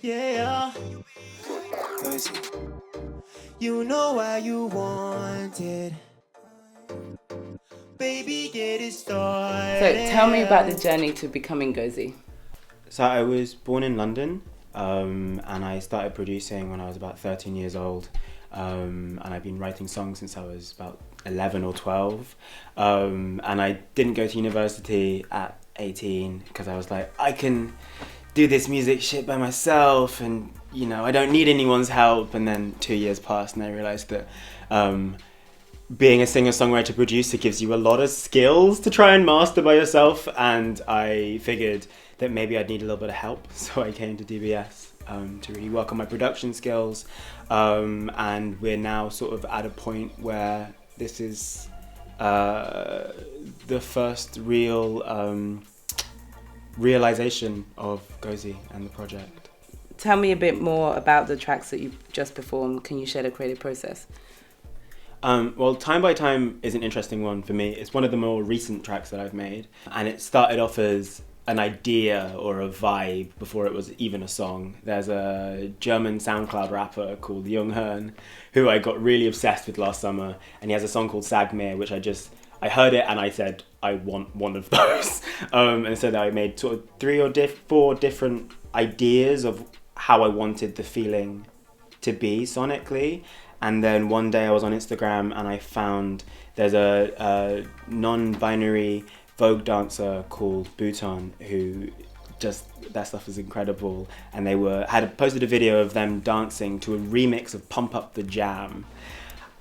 Yeah, Gozi. you know why you want it. Baby, get it started. So tell me about the journey to becoming Gozi. So I was born in London, and I started producing when I was about 13 years old. And I've been writing songs since I was about 11 or 12. And I didn't go to university at 18 because I was like, I can do this music shit by myself, and I don't need anyone's help. And then 2 years passed and I realized that being a singer-songwriter producer gives you a lot of skills to try and master by yourself, and I figured that maybe I'd need a little bit of help, so I came to DBS to really work on my production skills, and we're now sort of at a point where this is the first real realization of Gozi and the project. Tell me a bit more about the tracks that you've just performed. Can you share the creative process? Well, Time by Time is an interesting one for me. It's one of the more recent tracks that I've made, and it started off as an idea or a vibe before it was even a song. There's a German SoundCloud rapper called Jung Hearn who I got really obsessed with last summer, and he has a song called Sag Mir, which I heard it and I said, I want one of those. And so I made sort of 3 or 4 different ideas of how I wanted the feeling to be sonically. And then one day I was on Instagram and I found there's a non-binary Vogue dancer called Bhutan who their stuff is incredible, and they posted a video of them dancing to a remix of Pump Up the Jam,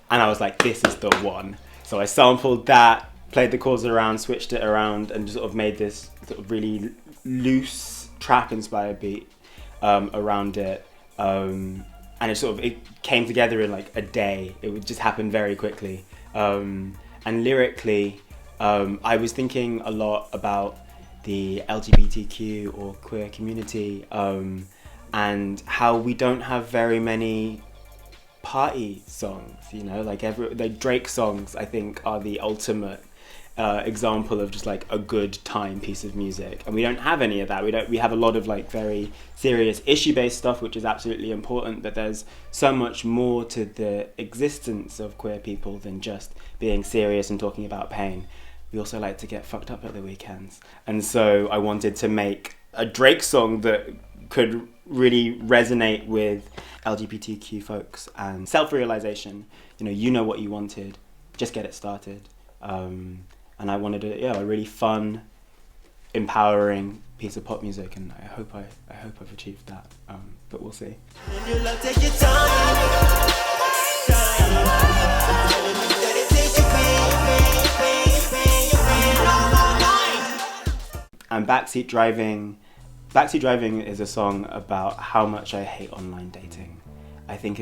and I was like, this is the one. So I sampled that, played the chords around, switched it around, and just sort of made this sort of really loose trap inspired beat around it. And it came together in like a day. It would just happen very quickly. And lyrically, I was thinking a lot about the LGBTQ or queer community, and how we don't have very many party songs, like Drake songs I think are the ultimate example of just like a good time piece of music, and we don't have any of that. We have a lot of like very serious issue-based stuff, which is absolutely important, but there's so much more to the existence of queer people than just being serious and talking about pain. We also like to get fucked up at the weekends, and so I wanted to make a Drake song that could really resonate with LGBTQ folks and self-realization. You know what you wanted, just get it started. And I wanted a really fun, empowering piece of pop music, and I hope I've achieved that. But we'll see. And Backseat Driving is a song about how much I hate online dating. I think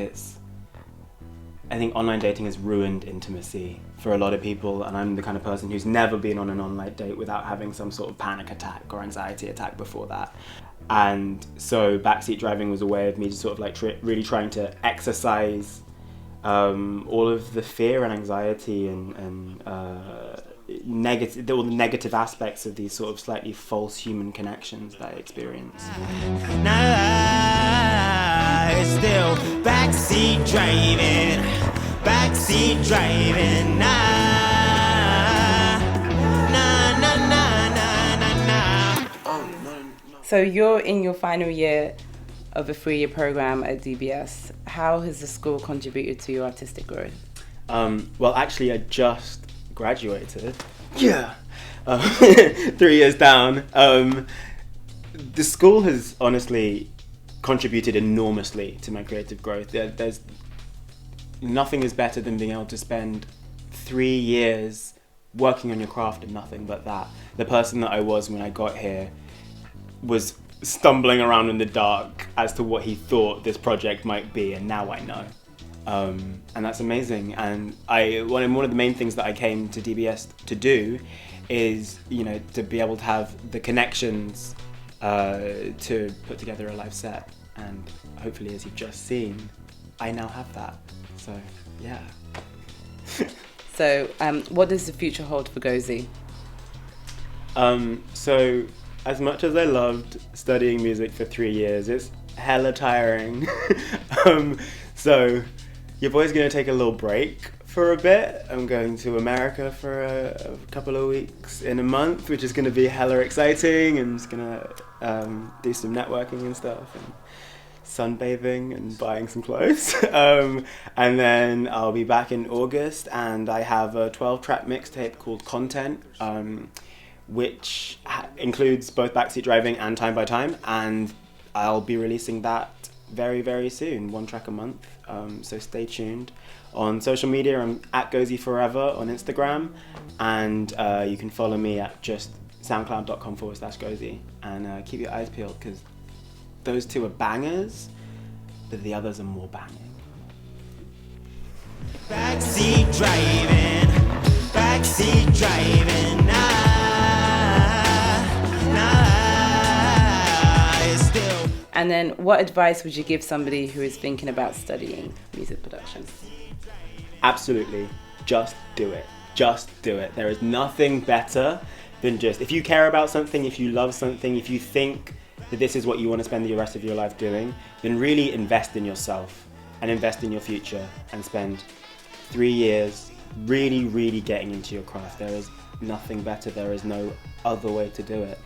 online dating has ruined intimacy for a lot of people, and I'm the kind of person who's never been on an online date without having some sort of panic attack or anxiety attack before that. And so Backseat Driving was a way of me just sort of like really trying to exercise all of the fear and anxiety and all the negative aspects of these sort of slightly false human connections that I experience. Nah, it's still backseat driving, nah, nah, nah, nah, nah, nah. Oh, no. So you're in your final year of a 3-year program at DBS. How has the school contributed to your artistic growth? Well, actually, I just graduated. Yeah. 3 years down. The school has honestly contributed enormously to my creative growth. There's nothing is better than being able to spend 3 years working on your craft and nothing but that. The person that I was when I got here was stumbling around in the dark as to what he thought this project might be, and now I know. And that's amazing. And one of the main things that I came to DBS to do is, to be able to have the connections to put together a live set. And hopefully, as you've just seen, I now have that. So, yeah. So, what does the future hold for Gozi? So as much as I loved studying music for 3 years, it's hella tiring. So your boy's gonna take a little break for a bit. I'm going to America for a couple of weeks in a month, which is gonna be hella exciting, and just gonna do some networking and stuff, and sunbathing and buying some clothes. And then I'll be back in August, and I have a 12-track mixtape called Content, which includes both Backseat Driving and Time by Time, and I'll be releasing that very, very soon, 1 track a month. So stay tuned. On social media, I'm at Gozi Forever on Instagram, and you can follow me at just soundcloud.com/Gozi, and keep your eyes peeled, because those 2 are bangers, but the others are more banging. Backseat driving, it's still. And then what advice would you give somebody who is thinking about studying music production? Absolutely. Just do it. Just do it. There is nothing better than just, if you care about something, if you love something, if you think that this is what you want to spend the rest of your life doing, then really invest in yourself and invest in your future, and spend 3 years really, really getting into your craft. There is nothing better. There is no other way to do it.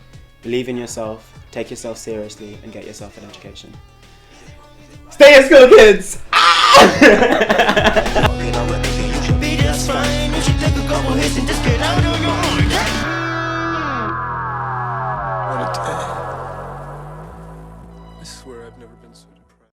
Believe in yourself, take yourself seriously, and get yourself an education. Stay at school, kids! Be just fine. You should take a couple hits and just get